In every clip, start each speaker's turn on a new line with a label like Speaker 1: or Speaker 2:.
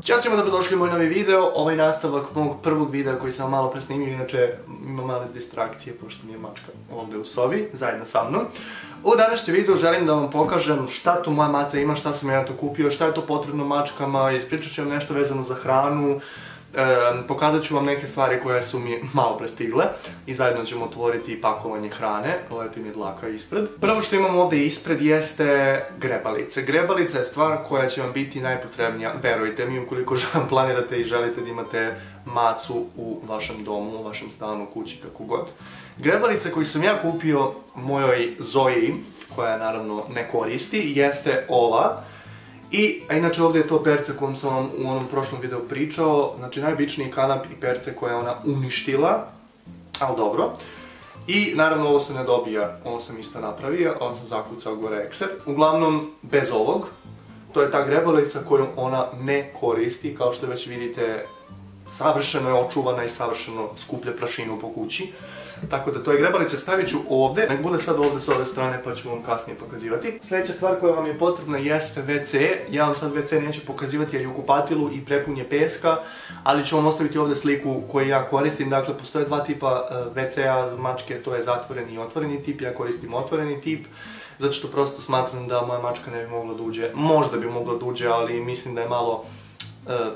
Speaker 1: Ćao svima, dobrodošli u moj novi video. Ovaj nastavak mog prvog videa koji sam malo presnimio, inače ima male distrakcije pošto mi je mačka ovdje u sobi, zajedno sa mnom. U današnjem videu želim da vam pokažem šta tu moja maca ima, šta sam ja tu kupio, šta je to potrebno mačkama, ispričat ću vam nešto vezano za hranu, pokazat ću vam neke stvari koje su mi malo prestigle i zajedno ćemo otvoriti pakovanje hrane. Pogledajte mi dlaka ispred. Prvo što imam ovdje ispred jeste grebalice. Grebalica je stvar koja će vam biti najpotrebnija, verujte mi, ukoliko planirate i želite da imate macu u vašem domu, u vašem stanu, kući, kako god. Grebalica koju sam ja kupio mojoj Zoji, koja naravno ne koristi, jeste ova. A inače ovdje je to perce kojom sam vam u onom prošlom videu pričao, znači najobičniji kanap i perce koje je ona uništila, ali dobro. I naravno ovo se ne dobija, ovo sam isto napravio, ovo sam zakucao gore ekser. Uglavnom bez ovog, to je ta grebalica koju ona ne koristi, kao što već vidite savršeno je očuvana i savršeno skuplja prašinu po kući. Tako da to je grebalice, stavit ću ovdje, nek bude sad ovdje s ove strane pa ću vam kasnije pokazivati. Sljedeća stvar koja vam je potrebna jeste WC. Ja vam sad WC neću pokazivati jer je u kupatilu i prepun je peska, ali ću vam ostaviti ovdje sliku koju ja koristim. Dakle, postoje dva tipa WC-a za mačke, to je zatvoreni i otvoreni tip, ja koristim otvoreni tip. Zato što prosto smatram da moja mačka ne bi mogla da uđe, možda bi mogla da uđe, ali mislim da je malo,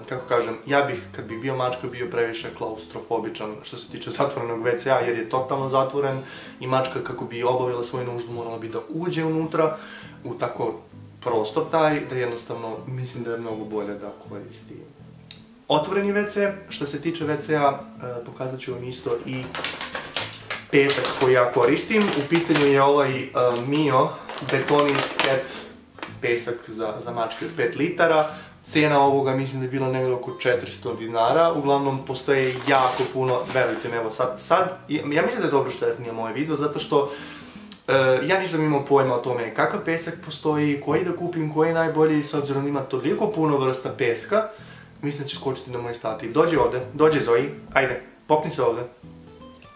Speaker 1: kako kažem, ja bih, kad bi bio mačka, bio previše klaustrofobičan što se tiče zatvorenog WC-a, jer je totalno zatvoren i mačka, kako bi obavila svoju nuždu, morala bi da uđe unutra u tako prostor taj, da jednostavno mislim da je mnogo bolje da koristi otvoreni WC. Što se tiče WC-a, pokazat ću vam isto i pesak koji ja koristim. U pitanju je ovaj Mio Betoning Cat pesak za mačke od 5 litara. Cijena ovoga mislim da je bila negdje oko 400 dinara, uglavnom postoje jako puno, verujte mi, evo sad, ja mislim da je dobro što ja snimam ovaj video, zato što ja nisam imao pojma o tome kakav pesak postoji, koji da kupim, koji je najbolji, s obzirom da ima toliko puno vrsta peska, mislim da će skočiti na moj stativ. Dođi ovdje, dođi Zoji, ajde, popni se ovdje.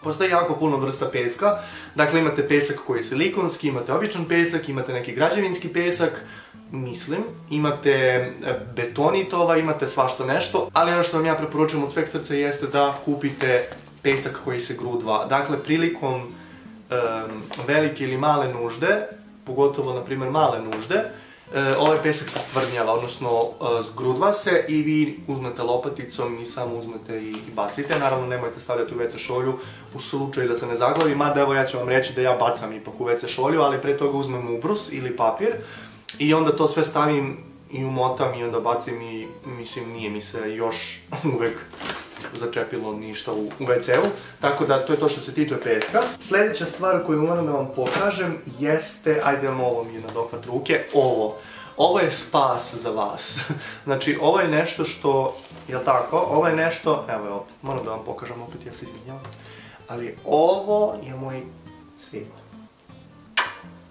Speaker 1: Postoji jako puno vrsta peska, dakle imate pesak koji je silikonski, imate običan pesak, imate neki građevinski pesak, mislim, imate betonitova, imate svašta nešto, ali ono što vam ja preporučujem od sveg srca jeste da kupite pesak koji se grudva. Dakle, prilikom velike ili male nužde, pogotovo na primjer male nužde, ovaj pesak se stvrdnjava, odnosno zgrudva se i vi uzmete lopaticom i samo uzmete i bacite. Naravno, nemojte stavljati u WC šolju u slučaju da se ne zaglavi, mada evo ja ću vam reći da ja bacam ipak u WC šolju, ali pre toga uzmem ubrus ili papir i onda to sve stavim i umotam i onda bacim i mislim nije mi se još uvek začepilo ništa u WC-u. Tako da to je to što se tiče peska. Sljedeća stvar koju moram da vam pokažem jeste, ajde ovo mi je na dohvat ruke, ovo. Ovo je spas za vas. Znači ovo je nešto što, jel tako, ovo je nešto, evo je ovdje, moram da vam pokažem opet, ja se izvinjavam. Ali ovo je moj svijet.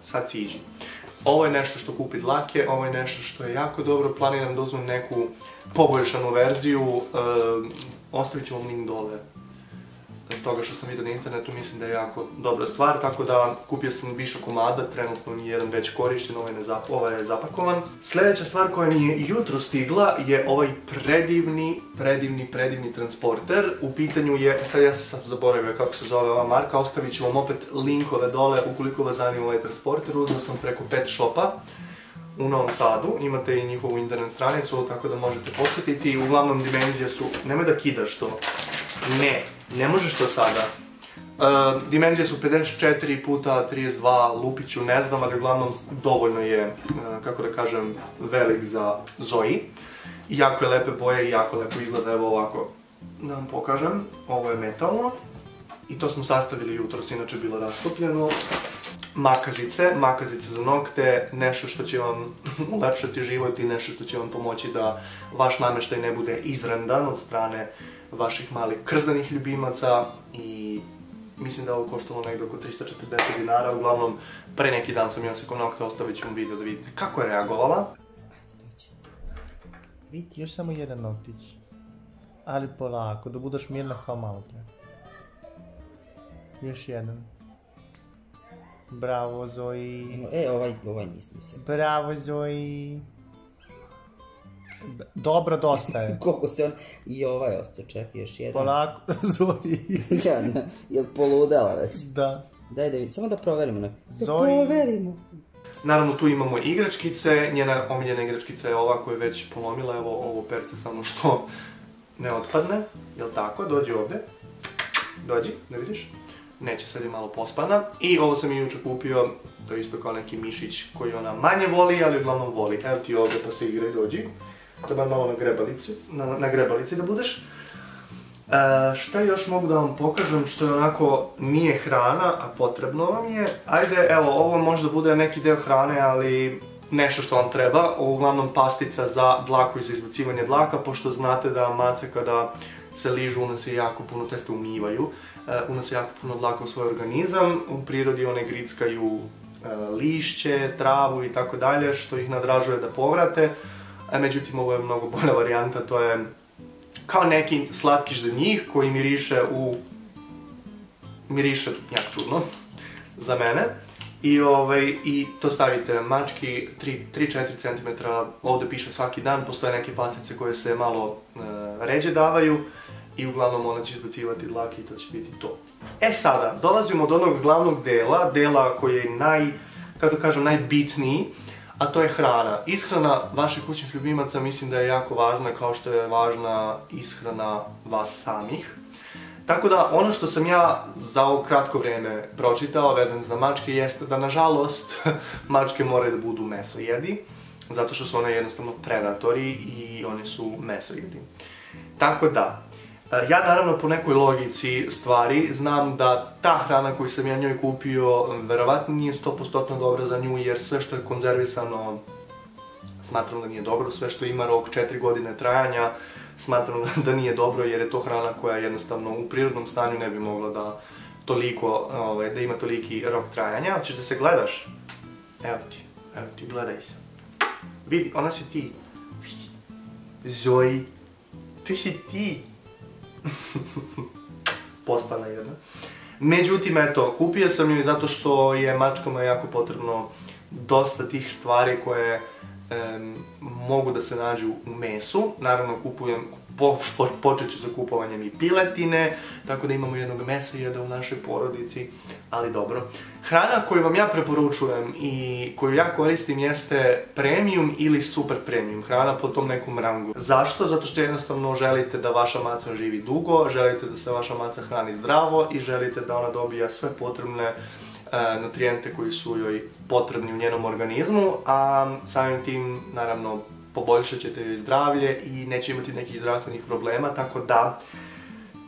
Speaker 1: Sad siđi. Ovo je nešto što kupi dlake, ovo je nešto što je jako dobro, planiram da uzmem neku poboljšanu verziju, ostavit ću vam link dole toga što sam vidio na internetu, mislim da je jako dobra stvar, tako da kupio sam više komada, trenutno jedan već korišten, ovaj je zapakovan. Sljedeća stvar koja mi je jutro stigla je ovaj predivni transporter. U pitanju je, sad ja sam zaboravio kako se zove ova marka, ostavit ću vam opet linkove dole ukoliko vas zanima ovaj transporter. Uzeo sam preko Pet Shopa u Novom Sadu, imate i njihovu internet stranicu, tako da možete posjetiti. Uglavnom dimenzije su, nemoj da kidaš to, ne možeš to sada. Dimenzije su 54 x 32, lupiću, ne znam, ali uglavnom dovoljno je, kako da kažem, velik za Zoji. Jako je lepe boje i jako lepo izgleda, evo ovako, da vam pokažem, ovo je metalno. I to smo sastavili jutros, inače bilo rastopljeno. Makazice za nokte, nešto što će vam ulepšati život i nešto što će vam pomoći da vaš namještaj ne bude izrandan od strane vaših malih krzdanih ljubimaca i mislim da ovo koštalo negdje oko 340 dinara, uglavnom pre neki dan sam nosio nokte, ostavit ću vam video da vidite kako je reagovala.
Speaker 2: Vidi, još samo jedan noktić, ali polako, da budeš mirna kao malo pre. Još jedan. Bravo, Zoji.
Speaker 3: Ovaj nisam se.
Speaker 2: Bravo, Zoji. Dobro, dosta je.
Speaker 3: Koliko se on... I ovaj ostao, čekaj, još jedan.
Speaker 2: Polako, Zoji.
Speaker 3: Jadna, je li poludela već?
Speaker 2: Da.
Speaker 3: Daj da vidim, samo da proverimo. Da
Speaker 2: Zoji.
Speaker 3: proverimo.
Speaker 1: Naravno, tu imamo igračkice, njena omiljena igračkica je ova koju je već polomila, evo ovo perce samo što ne otpadne, jel tako? Dođi ovde. Dođi, da vidiš. Neće, sad je malo pospana. I ovo sam i juče kupio, to je isto kao neki mišić koji ona manje voli, ali uglavnom voli. Evo ti ovde pa se igraj, dođi. Da bar malo na grebalici da budeš. Šta još mogu da vam pokažem što je onako nije hrana, a potrebno vam je. Ajde, evo, ovo možda bude neki deo hrane, ali nešto što vam treba. Uglavnom pastica za dlaku i za izbacivanje dlaka, pošto znate da mace kada se ližu unose jako puno, testa umivaju, unose jako puno dlaka u svoj organizam. U prirodi one grickaju lišće, travu i tako dalje, što ih nadražuje da povrate. Međutim, ovo je mnogo bolja varijanta, to je kao neki slatkiš za njih koji miriše jako čudno za mene. I to stavite mački 3-4 cm, ovdje piše svaki dan, postoje neke pastice koje se malo ređe davaju i uglavnom ona će izbacivati dlake i to će biti to. E sada, dolazimo od onog glavnog dela koji je najbitniji, a to je hrana. Ishrana vaših kućnih ljubimaca mislim da je jako važna, kao što je važna ishrana vas samih. Tako da, ono što sam ja za ovo kratko vrijeme pročitao vezano za mačke jeste da, nažalost, mačke moraju da budu mesojedi, zato što su one jednostavno predatori i oni su mesojedi. Tako da, ja naravno po nekoj logici stvari znam da ta hrana koju sam ja njoj kupio verovatno nije 100% dobra za nju, jer sve što je konzervisano smatram da nije dobro, sve što ima rok 4 godine trajanja smatram da nije dobro, jer je to hrana koja jednostavno u prirodnom stanju ne bi mogla da ima toliki rok trajanja. Hoćeš da se gledaš? Evo ti, gledaj se. Vidi, ona si ti. Zoji, ti si ti. Pospana jedna. Međutim, eto, kupio sam ju zato što je mačkama jako potrebno dosta tih stvari koje mogu da se nađu u mesu. Naravno, počet ću sa kupovanjem i piletine, tako da imamo jednog mesojeda u našoj porodici, ali dobro. Hrana koju vam ja preporučujem i koju ja koristim jeste premium ili super premium hrana po tom nekom rangu. Zašto? Zato što jednostavno želite da vaša maca živi dugo, želite da se vaša maca hrani zdravo i želite da ona dobija sve potrebne nutrijente koji su joj potrebni u njenom organizmu, a samim tim, naravno, poboljšat ćete joj zdravlje i neće imati nekih zdravstvenih problema, tako da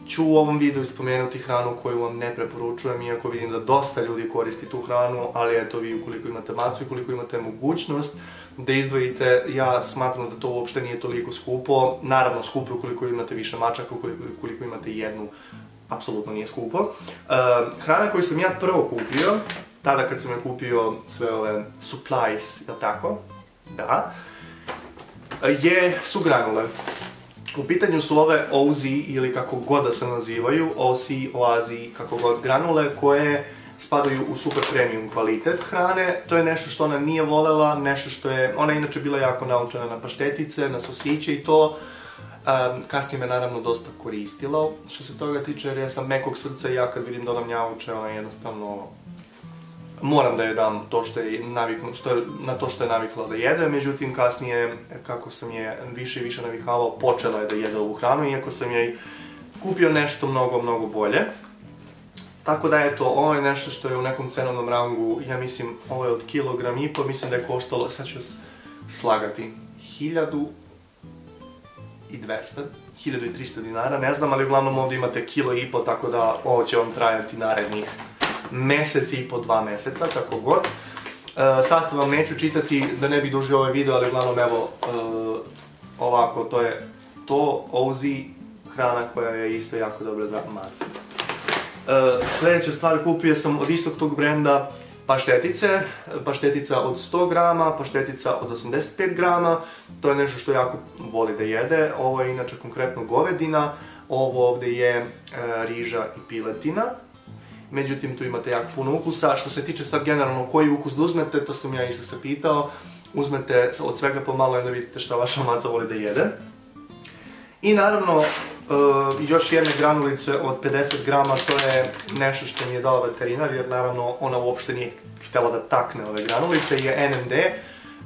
Speaker 1: ću u ovom videu spomenuti hranu koju vam ne preporučujem, iako vidim da dosta ljudi koristi tu hranu, ali eto vi ukoliko imate macu i ukoliko imate mogućnost da izdvojite, ja smatram da to uopšte nije toliko skupo, naravno skupo ukoliko imate više mačaka, ukoliko imate jednu, apsolutno nije skupo. Hrana koju sam ja prvo kupio, tada kad sam je kupio sve ove supplies, jel tako? Da. Su granule. U pitanju su ove OZ ili kako god da se nazivaju, OZ, kako god, granule koje spadaju u super premium kvalitet hrane. To je nešto što ona nije volela, nešto što je, ona je inače bila jako naučena na paštetice, na sosiće i to. Kasnije me naravno dosta koristila što se toga tiče, jer ja sam mekog srca i ja kad vidim da ona mnjauče, ona jednostavno moram da joj dam na to što je navikla da jede, međutim kasnije kako sam je više i više navikavao, počela je da jede ovu hranu, iako sam joj kupio nešto mnogo bolje. Tako da eto, ovo je nešto što je u nekom cenovnom rangu, ja mislim, ovo je od kilogram i pol, mislim da je koštalo, sad ću slagati, 1300 dinara, ne znam, ali uglavnom ovdje imate kilo i pol, tako da ovo će vam trajati narednih mesec i po 2 meseca, kako god. Sastav vam neću čitati da ne bih dužio ovaj video, ali uglavnom evo ovako, to je to OZ hrana koja je isto jako dobra za mace. Sljedeća stvar, kupio sam od istog tog brenda paštetice, paštetica od 100 grama, paštetica od 85 grama, to je nešto što jako voli da jede, ovo je inače konkretno govedina, ovo ovdje je riža i piletina. međutim tu imate jako puno ukusa. Što se tiče sad generalno koji ukus da uzmete, to sam ja isto se pitao. Uzmete od svega pomalo i da vidite šta vaša maca voli da jede. I naravno, još jedne granulice od 50 grama, to je nešto što mi je dao veterinar, jer naravno ona uopšte nije htjela da takne ove granulice, je NMD.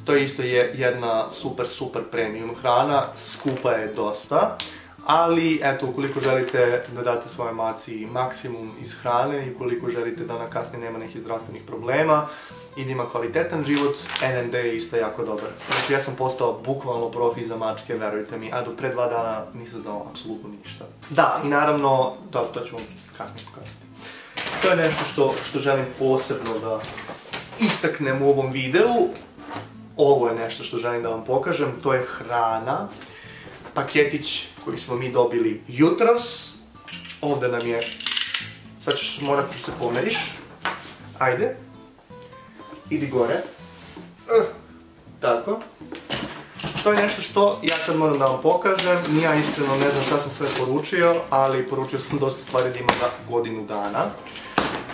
Speaker 1: To isto je jedna super premium hrana, skupa je dosta, ali eto, ukoliko želite da date svojoj maci maksimum iz hrane i ukoliko želite da ona kasnije nema nekih zdravstvenih problema i da ima kvalitetan život, NMD je isto jako dobar. Znači ja sam postao bukvalno profi za mačke, verujte mi, a do pre 2 dana nisam znao apsolutno ništa. Da, i naravno, to ću vam kasnije pokazati. To je nešto što želim posebno da istaknem u ovom videu. Ovo je nešto što želim da vam pokažem, to je hrana. Paketić koji smo mi dobili jutros. Ovdje nam je, sad ćeš morati da se pomeriš. Ajde. Idi gore. Tako. To je nešto što ja sad moram da vam pokažem. Ja iskreno ne znam šta sam sve poručio, ali poručio sam dosta stvari da ima na godinu dana.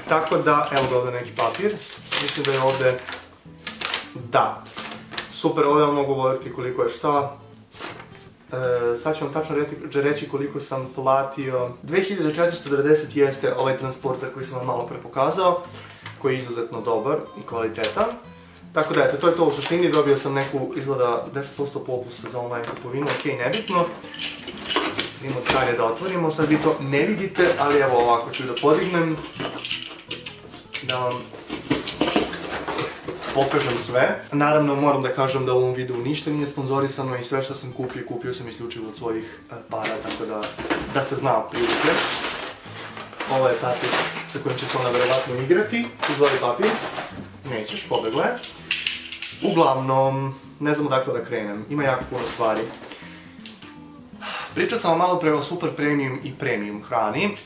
Speaker 1: Tako da, evo ga ovdje neki papir. Mislim da je ovdje, da. Super, ovdje vam mogu voditi koliko je šta. Sad ću vam tačno reći koliko sam platio. 2490 jeste ovaj transporter koji sam vam malo pre pokazao, koji je izuzetno dobar i kvalitetan. Tako da, eto, to je to u suštini. Dobio sam neku, izgleda, 10% popusta za online kupovinu, ok, nebitno. Idemo dalje da otvorimo, sad vi to ne vidite, ali evo ovako ću da podignem. Da vam pokažem sve. Naravno moram da kažem da u ovom videu ništa nije sponzorisano i sve što sam kupio sam isključivo od svojih para, tako da se zna prilike. Ovo je papir sa kojim će se ona verovatno igrati. Izvoli papir. Nećeš, pobegla je. Uglavnom, ne znam odakle da krenem. Ima jako puno stvari. Pričao sam vam malo pre o super premium i premium hrani.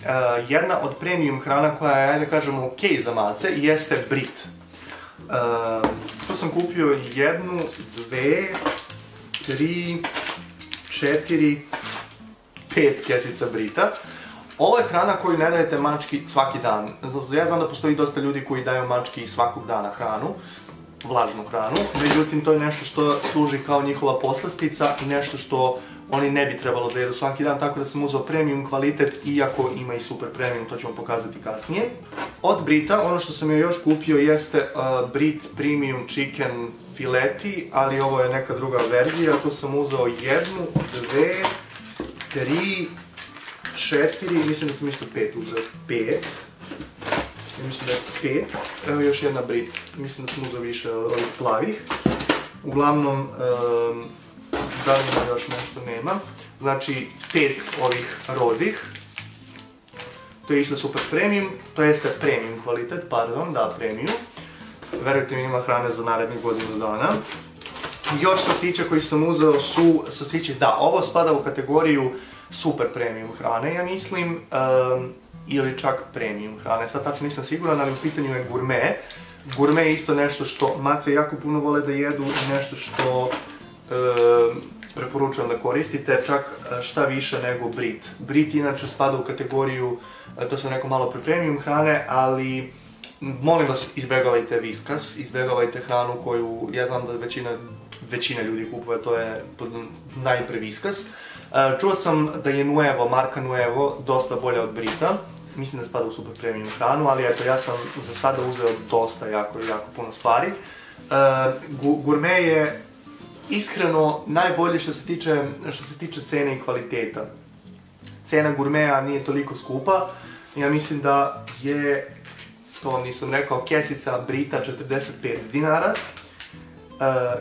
Speaker 1: Jedna od premium hrana koja je, ajde kažemo, ok za mace, jeste Brit. Tu sam kupio 1, 2, 3, 4, 5 kesica Brita. Ovo je hrana koju ne dajete mački svaki dan. Ja znam da postoji dosta ljudi koji daju mački svakog dana hranu, vlažnu hranu, međutim to je nešto što služi kao njihova poslastica i nešto što oni ne bi trebalo da jedu svaki dan, tako da sam uzeo premium kvalitet, iako ima i super premium, to ću vam pokazati kasnije. Od Brita, ono što sam još kupio jeste Brit Premium Chicken Fileti, ali ovo je neka druga verzija, tu sam uzeo 1, 2, 3, 4, mislim da sam isto 5 uzeo, 5. Mislim da je 5. Evo još jedna Brit, mislim da sam uzeo više ovih plavih. Uglavnom, da li ima još nešto, nema. Znači 5 ovih rozih. To je isto super premium, to jeste premium kvalitet, pardon, da, premium. Verujte mi, ima hrane za narednih godinu dana. Još sosiće koji sam uzeo su sosiće, da, ovo spada u kategoriju super premium hrane, ja mislim, ili čak premium hrane. Sad tačno nisam siguran, ali u pitanju je gurme. Gurme je isto nešto što mace jako puno vole da jedu i nešto što preporučujem da koristite, čak šta više nego Brit. Brit inače spada u kategoriju, to sam rekao malo pre premium hrane, ali molim vas izbjegavajte Whiskas, izbjegavajte hranu koju ja znam da većina ljudi kupuje, to je najpre Whiskas. Čuo sam da je Nuevo, marka Nuevo, dosta bolja od Brita. Mislim da spada u super premium hranu, ali eto, ja sam za sada uzeo dosta jako puno stvari. Gurme je iskreno najbolje što se tiče cene i kvaliteta. Cena gurmea nije toliko skupa. Ja mislim da je, to vam nisam rekao, kesica Brita 45 dinara.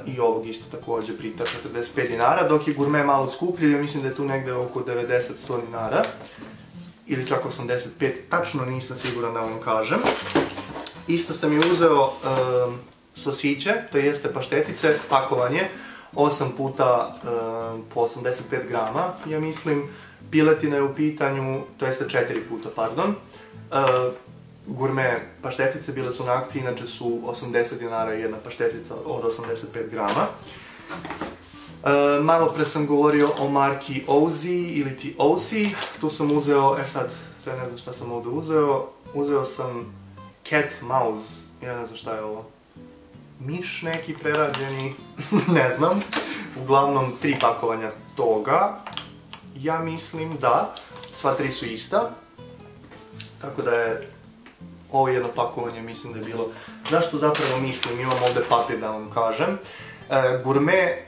Speaker 1: I ovog isto također Brita 45 dinara, dok je gurme malo skuplji, ja mislim da je tu negde oko 90-100 dinara. Ili čak 85, tačno nisam siguran da vam kažem. Isto sam i uzeo sosiće, to jeste paštetice, pakovanje, 8 puta po 85 grama, ja mislim. Piletina je u pitanju, to jeste 4 puta, pardon. Gurme paštetice bile su na akciji, inače su 80 dinara jedna paštetica od 85 grama. Malo pre sam govorio o marki Ozi ili ti Osi, tu sam uzeo, sad ne znam šta sam ovdje uzeo, uzeo sam cat mouse, ja ne znam šta je ovo. Miš neki prerađeni, ne znam. Uglavnom 3 pakovanja toga. Ja mislim da sva 3 su ista. Tako da je ovo jedno pakovanje, mislim da je bilo. Zašto zapravo mislim, imam ovdje papir da vam kažem. Gurme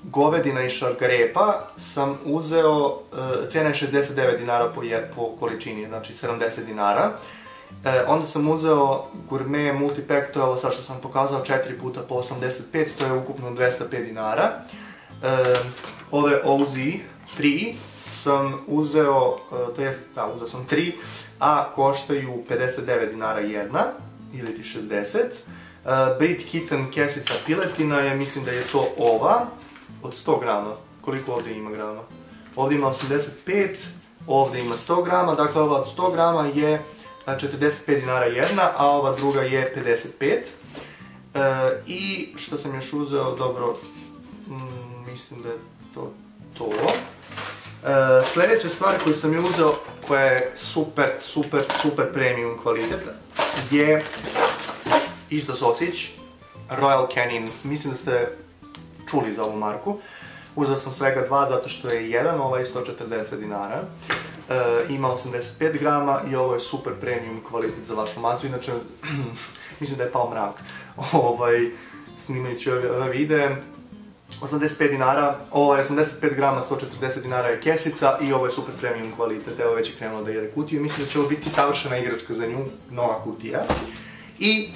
Speaker 1: govedina i šargarepa sam uzeo, cena je 69 dinara po količini, znači 70 dinara. Onda sam uzeo gurme multipack, to je ovo sad što sam pokazao, 4 puta po 85, to je ukupno 205 dinara. Ove OZ 3 sam uzeo, to jest, da, uzeo sam 3, a koštaju 59 dinara jedna, ili ti 60. Brit Kitten kesica piletina je, mislim da je to ova, od 100 grama. Koliko ovdje ima grama? Ovdje ima 85, ovdje ima 100 grama, dakle ova od 100 grama je 45 dinara jedna, a ova druga je 55. I što sam još uzeo, dobro, mislim da je to. Sljedeća stvar koju sam je uzeo, koja je super premium kvaliteta, je isto sosić, Royal Canin. Mislim da ste čuli za ovu marku. Uzeo sam svega 2 zato što je jedan, ovaj je 140 dinara. Ima 85 grama i ovo je super premium kvalitet za vašu macu. Inače, mislim da je pao mrak snimajući ove videe. 85 dinara, ovo je 85 grama, 140 dinara je kesica i ovo je super premium kvalitet. Evo već je krenulo da jede kutiju. Mislim da će ovo biti savršena igračka za nju, nova kutija. I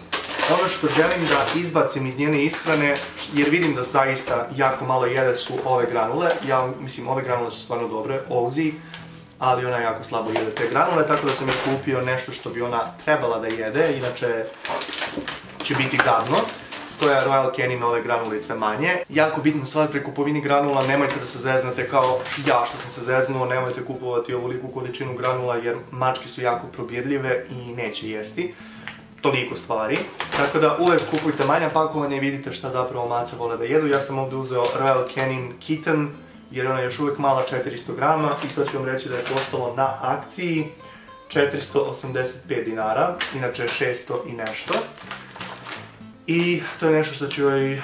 Speaker 1: ono što želim da izbacim iz njene ishrane, jer vidim da zaista jako malo jede, su ove granule. Ja mislim, ove granule su stvarno dobre, Ozi, ali ona jako slabo jede te granule, tako da sam joj kupio nešto što bi ona trebala da jede, inače će biti gadno. To je Royal Canin, ove granulice manje. Jako bitna stvar pri kupovini granula, nemojte da se zeznete kao ja što sam se zeznuo, nemojte kupovati ovoliku količinu granula jer mačke su jako probirljive i neće jesti. Toliko stvari. Tako da uvijek kupujte manja pakovanja i vidite šta zapravo mace vole da jedu. Ja sam ovdje uzeo Royal Canin Kitten jer ona je još uvijek mala, 400 grama i to ću vam reći da je koštalo na akciji 485 dinara, inače 600 i nešto. I to je nešto što ću joj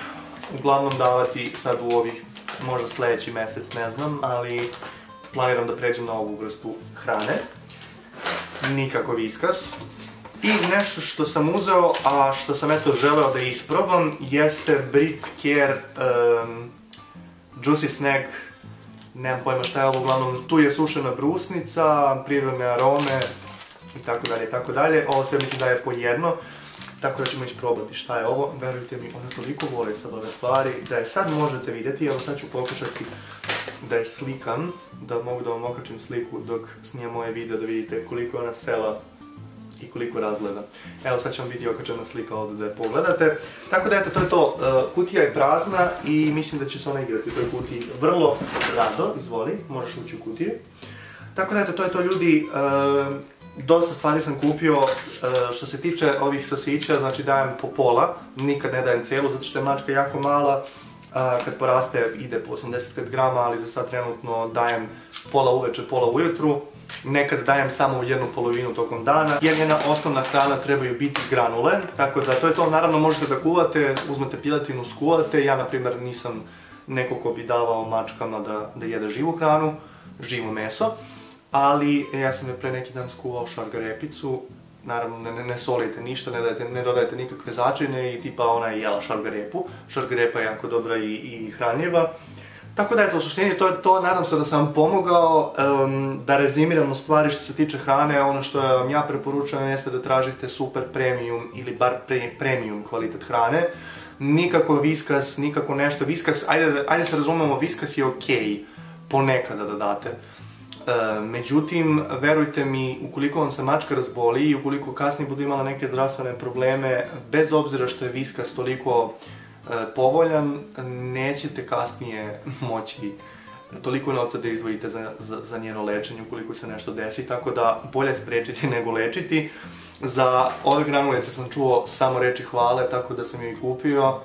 Speaker 1: uglavnom davati sad u ovih, možda sljedeći mjesec, ne znam, ali planiram da pređem na ovu vrstu hrane. Nikako Whiskas. I nešto što sam uzeo, a što sam eto želeo da isprobam, jeste Brit Care Juicy Snack. Nemam pojma šta je ovo, uglavnom tu je sušena brusnica, prirodne arome i tako dalje. Ovo sve mislim da je po jedno. Tako da ćemo isprobati šta je ovo. Verujte mi, ona toliko voli sad ove stvari da je sad možete vidjeti. Evo sad ću pokušati da je slikam, da mogu da vam okačim sliku dok snimam ovaj video da vidite koliko je ona sela i koliko razgleda. Evo sad će vam biti okačena slika ovdje da je pogledate. Tako da eto, to je to. Kutija je prazna i mislim da će se ona igrati u toj kutiji vrlo rado. Izvoli, možeš ući u kutiju. Tako da eto, to je to ljudi. Dosta stvari sam kupio što se tiče ovih sosića, znači dajem po pola, nikad ne dajem cijelu zato što je mačka jako mala, kad poraste ide po 85 grama, ali za sad trenutno dajem pola uveče, pola ujutru, nekad dajem samo jednu polovinu tokom dana, jer njena osnovna hrana trebaju biti granule, tako da to je to, naravno možete da kuvate, uzmete piletinu, skuvate, ja na primjer nisam neko ko bi davao mačkama da jede živu hranu, živo meso. Ali ja sam je pre neki dan skuvao šargarepicu, naravno ne solite ništa, ne dodajete nikakve začine i tipa ona je jela šargarepu. Šargarepa je jako dobra i hranljiva. Tako da eto, u suštini to je to, nadam se da sam vam pomogao da rezimiramo stvari što se tiče hrane. Ono što vam ja preporučujem jeste da tražite super premium ili bar premium kvalitet hrane. Nikako Whiskas, nikako nešto. Whiskas, ajde se razumemo, Whiskas je okej ponekada da date. Međutim, verujte mi, ukoliko vam se mačka razboli i ukoliko kasnije bude imala neke zdravstvene probleme, bez obzira što je Whiskas toliko povoljan, nećete kasnije moći toliko novca da izdvojite za njeno lečenje ukoliko se nešto desi, tako da bolje sprečiti nego lečiti. Za ove granulice sam čuo samo reči hvale, tako da sam joj kupio.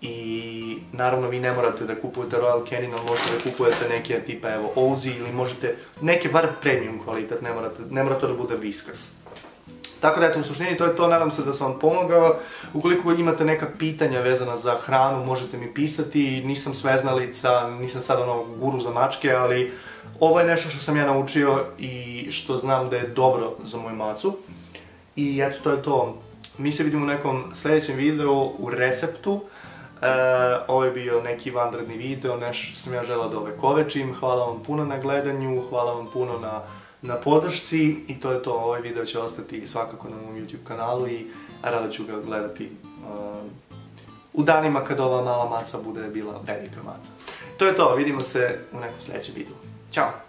Speaker 1: I naravno vi ne morate da kupujete Royal Canin, ali možete da kupujete neke tipa evo Ozi ili možete neke bar premium kvalitet, ne mora to da bude Whiskas. Tako da eto, u suštini to je to, nadam se da sam vam pomogao. Ukoliko imate neka pitanja vezana za hranu, možete mi pisati. Nisam sveznalica, nisam sad ono guru za mačke, ali ovo je nešto što sam ja naučio i što znam da je dobro za moju macu. I eto, to je to. Mi se vidimo u nekom sljedećem videu u receptu. Ovo je bio neki vanredni video, nešto što sam ja želao da ovekovečim. Hvala vam puno na gledanju, hvala vam puno na podršci i to je to. Ovaj video će ostati svakako na mom YouTube kanalu i rado ću ga gledati u danima kad ova mala maca bude bila velika maca. To je to, vidimo se u nekom sljedećem videu. Ćao!